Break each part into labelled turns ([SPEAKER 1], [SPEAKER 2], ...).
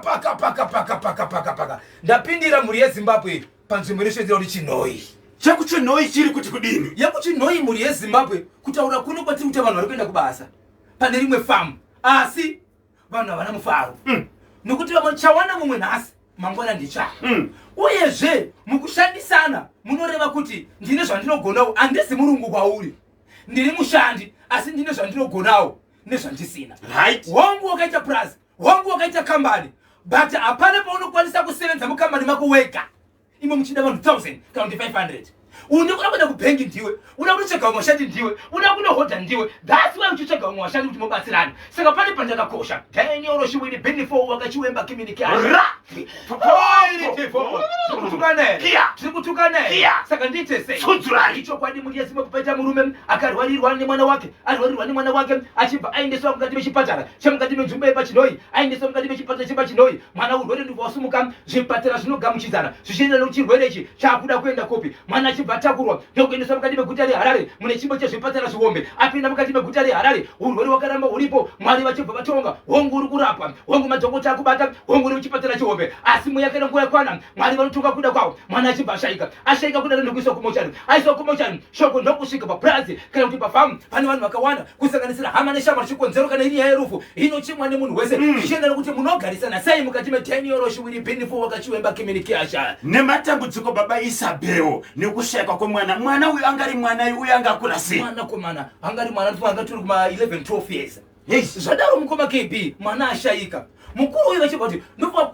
[SPEAKER 1] paka. Ndapindira muri yeZimbabwe panzvimbo inoshedzera kuti chinoi.
[SPEAKER 2] Chakuchinoi chiri kuti kudini?
[SPEAKER 1] Yakuchinoi muri yeZimbabwe kutaura kuno kwatiri kuti vanhu vari kuenda kubasa. Pane rimwe famu. Asi vanhu havana mufaro. Nokuti chawana mumwe nhasi mangwana ndicha. Uyezve mukushandisana munoreva kuti ndine zvandinogonawo handisi murungu kwauri. Ndiri mushandi asi ndine zvandinogonawo nezvandisina.
[SPEAKER 2] Right.
[SPEAKER 1] Wangu wakaita plus, wangu wakaita kambani. But hapana paunokwanisa kusevenza mukambani mako wega. Imwe muchida vanhu 1000 kana 500. Unokuda kuenda kubhengi ndiwe, unoda kucheka mwashandi ndiwe, unoda kunohodha ndiwe. That's why uchicheka mwashandi kuti mubatsirane. Saka pane pandakakosha. Daniel Shiwini Benefo wakachiwemba communication. Tikutukane. Saka ndite sei. Icho kwadi muri yeZimbabwe paita murume akarwarirwa nemwana wake. Arwarirwa nemwana wake achibva aendeswa mukati mechipatara. Chemukati menzvimbo yepachinoi. Aendeswa mukati mechipatara chepachinoi. Mwana urwere ndiko wasumuka. Zvipatara zvinogamuchidzana. Zvichienda nechirwere ichi chakuda kuenda kopi. Mwana achibva ndokuendeswa mukati meguta reHarare mune chimbo chezvipatara zviombe. Apinda mukati meguta reHarare urwere wakaramba uripo. Mwari vachibva vatonga hongu uri kurapa, hongu madhokota akubata, hongu uri muchipatara chiombe. Asi muyakaenda nguva yakwana Mwari vanotonga kuda kwavo. Mwana achibva ashaika kudaro ndokuiswa kumochari. Aiswa kumochari shoko ndokusvika paprazi kana kuti pafamu pane vanhu vakawanda kusanganisira hama neshama chikonzero kana iri yerufu inochimwa nemunhu wese. Zvichienda nokuti munogarisana sei mukati meDaniel Shiwini Benefo wakachiwemba communication.
[SPEAKER 2] Nematambudziko baba Isabel nekushayika mwana uyu angari mwana uyu angakura sei?
[SPEAKER 1] Mwana angari mwana anga turi kuma 11 12 years. Yes, zvadaro mukoma KB mwana ashayika. Mukuru uyu vachibva kuti ndobva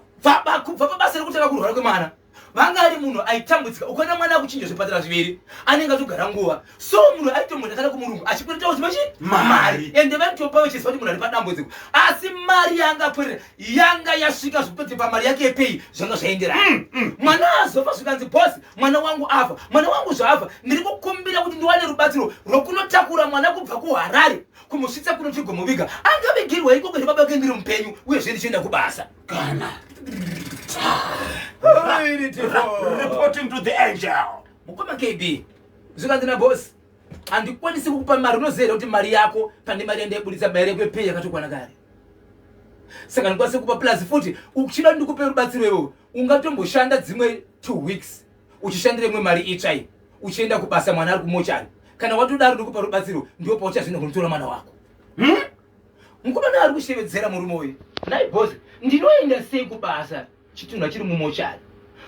[SPEAKER 1] basa rekutanga kurwara kwemwana. Vanga ari munhu aitambudzika ukaona mwana akuchinja zvipatara zviviri anenge atogara nguva. So munhu aito munhu akada kumurungu achikwiritawo chimachi mari. Ende vanotopawo chisi kuti munhu ari padambudziko. Asi mari yanga apfuurira yanga yasvika zvipedzi pamari yake yepei zvanga zvaenderana. Mwana azofa zvikanzi bosi mwana wangu afa. Mwana wangu zvafa. Ndiri kukumbira kuti ndiwane rubatsiro rwokunotakura mwana kubva kuHarare kumusvitsa kuno chigomuviga. Angavigirwa ikoko nebaba vake ndiri mupenyu uyezve ndichienda kubasa.
[SPEAKER 2] Kana reporting to the angel.
[SPEAKER 1] Mukoma KB zvikanzi na boss handikwanisi kukupa mari unozera kuti mari yako pane mari yandaibudisa bayire kwepei yakatokwana kare. Saka ndikwanisi kukupa plus futi uchida ndikupe rubatsiro iwewe ungatomboshanda dzimwe 2 weeks uchishandira imwe mari itsvai uchienda kubasa mwana ari kumochari. Kana watodaro ndikupa rubatsiro ndipo pauchazvina kunotora mwana wako. Mukomana ari kushevedzera murume uyu. Nai boss ndinoenda sei kubasa chitunha chiri mumochari.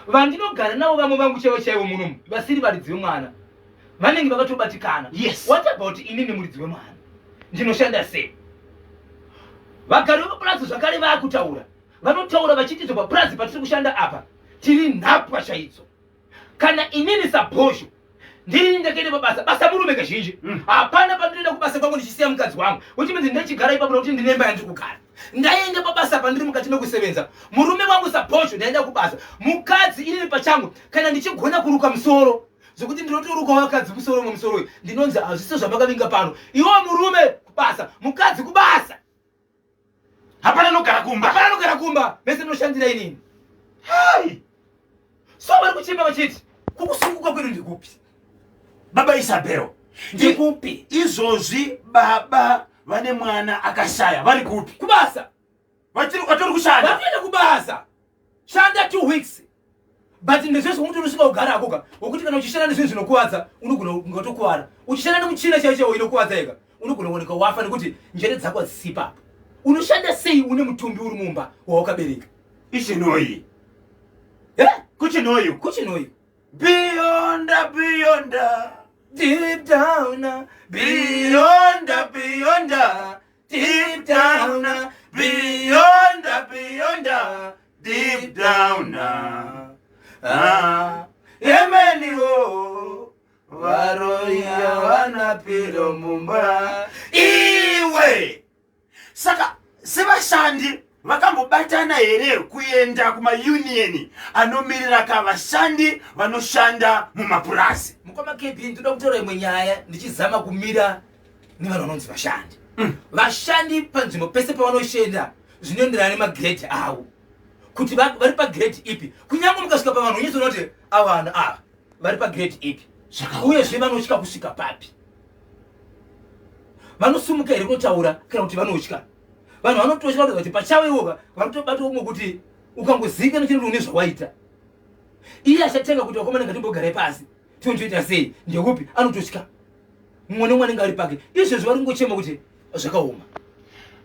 [SPEAKER 1] Vandinogara navo vamwe vangu chaivo munomu vasiri varidzi vemwana vanenge vakatobatikana.
[SPEAKER 2] Yes.
[SPEAKER 1] What about inini muridzi wemwana ndinoshanda sei? Vagari vepapurazi zvakare vaakutaura vanotaura vachiti papurazi patiri kushanda apa tiri nhapwa chaidzo. Kana inini sabhosho ndiri ndakaenda basa murume kazhinji. Hapana pandinoenda kubasa kwangu ndichisiya mukadzi wangu uchimedzi ndachigara ipapo nokuti ndinemba yandiri kugara. Ndaenda pabasa pandiri mukati mekusevenza murume wangu sabhosho ndaenda kubasa mukadzi inini pachangu kana ndichigona kuruka musoro zvokuti ndinotoruka wakadzi musoro mumusoro uyu ndinonzi hazviso zvamakavinga pano. Iwo murume kubasa mukadzi kubasa.
[SPEAKER 2] Hapana nogara
[SPEAKER 1] kumba mese ndoshandira inini. So vari kuchimba vachiti kukusunguka kwedu ndikupi
[SPEAKER 2] baba Isabel?
[SPEAKER 1] Ndikupi
[SPEAKER 2] izvozvi baba vane mwana akashaya vari kupi?
[SPEAKER 1] Kubasa.
[SPEAKER 2] Vatori kushanda?
[SPEAKER 1] Vanoenda kubasa. Shanda 2 weeks. But ndezvese unoto unosvika kugara akoka wokuti kana uchishanda nezvinhu zvinokuwadza unogona kungotokuwara. Uchishanda nemuchina chaicho inokuwadza ega unogona kuoneka wafa nekuti njere dzako hadzisi ipapo. Unoshanda sei une mutumbi uri mumba wawakabereka?
[SPEAKER 2] Ichinoi. Kuchinoyo. Beyond. Deep down, beyond, deep down, beyond, deep down. Emeliwo, waroya wanapiro mumba. Iwe! Saka, sevashandi vakambobatana here kuenda kumaunion anomirira kavashandi vanoshanda mumapurazi.
[SPEAKER 1] Mukoma KB ndoda kutora imwe nyaya ndichizama kumira nevanhu vanonzi vashandi. Vashandi panzvimbo pese pavanoshanda zvinoenderana nemagrade avo kuti vari pagrade ipi. Kunyange mukasvika pavanhu unyizoona kuti ava vanhu ava vari pagrade ipi uyezve vanosvika kusvika papi. Vanosumuka here kunotaura kana kuti vanotya. Vanhu vanotosha kuti pachavo ivoka vanotobata umwe kuti ukangozika nechiro une zvawaita iye achatenga kuti wakomana ngatimbogara pasi tonjoita sei ndekupi anotosika mwana mwanenge ari pake izvezvo vari kungochema kuti zvakaoma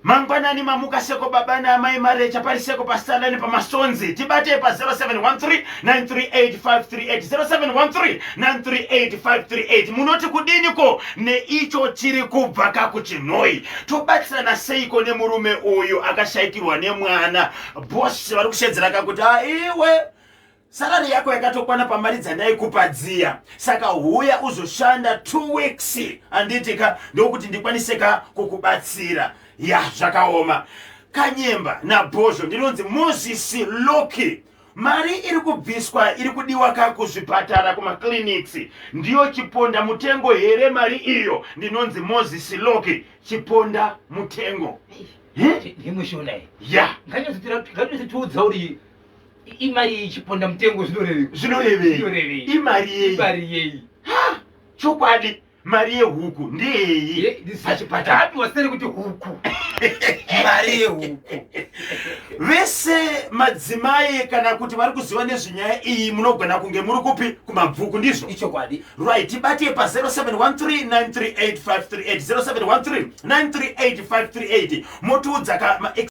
[SPEAKER 2] mangwanani mamuka seko baba namai marecha pariseko pasala nepamasonzi tibate pa 0713938538 0713938538 munoti kudiniko neicho chiri kubva kakuchinhoi tobatsirana seiko nemurume uyu akashayikirwa nemwana bosi vari kushedzera kakuti iwe salari yako yakatokwana pamari dzandaikupa dziya saka huya uzoshanda 2 weeks anditika ndokuti ndikwaniseka kukubatsira ya zvakaoma kanyemba nabhozho ndinonzi Moses Loki mari iri kubviswa iri kudiwa kakuzvipatara kumaklinics ndiyo chiponda mutengo here mari iyo ndinonzi Moses Loki chiponda mutengo
[SPEAKER 1] ndimwishona
[SPEAKER 2] ya
[SPEAKER 1] ngatiudza uri imari chiponda mutengo
[SPEAKER 2] zvinorevei imari
[SPEAKER 1] yei
[SPEAKER 2] chokwadi mari yehuku ndeyei
[SPEAKER 1] pachipatara wasere kuti huku mari yehuku
[SPEAKER 2] vese madzimai kana kuti vari kuziva nezvenyaya iyi munogona kunge muri kupi kumabvuku ndizvo
[SPEAKER 1] ichokwadi
[SPEAKER 2] right tibatiye pa 0713938538 0713938538 motiudza